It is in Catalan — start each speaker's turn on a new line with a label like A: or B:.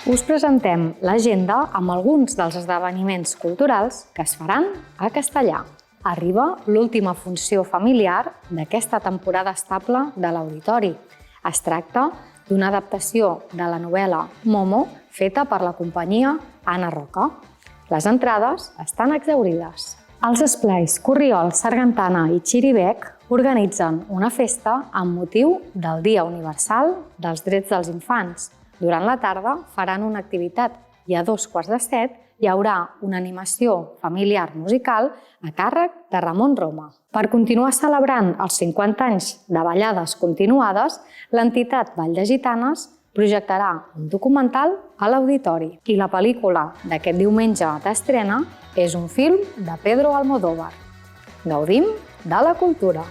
A: Us presentem l'agenda amb alguns dels esdeveniments culturals que es faran a Castellar. Arriba l'última funció familiar d'aquesta temporada estable de l'Auditori. Es tracta d'una adaptació de la novel·la Momo feta per la companyia Ana Roca. Les entrades estan exhaurides. Els esplais Corriol, Sargantana i Xiribec organitzen una festa amb motiu del Dia Universal dels Drets dels Infants. Durant la tarda faran una activitat i a 2:15 hi haurà una animació familiar musical a càrrec de Ramon Roma. Per continuar celebrant els 50 anys de ballades continuades, l'entitat Vall de Gitanes projectarà un documental a l'Auditori. I la pel·lícula d'aquest diumenge d'estrena és un film de Pedro Almodóvar. Gaudim de la cultura!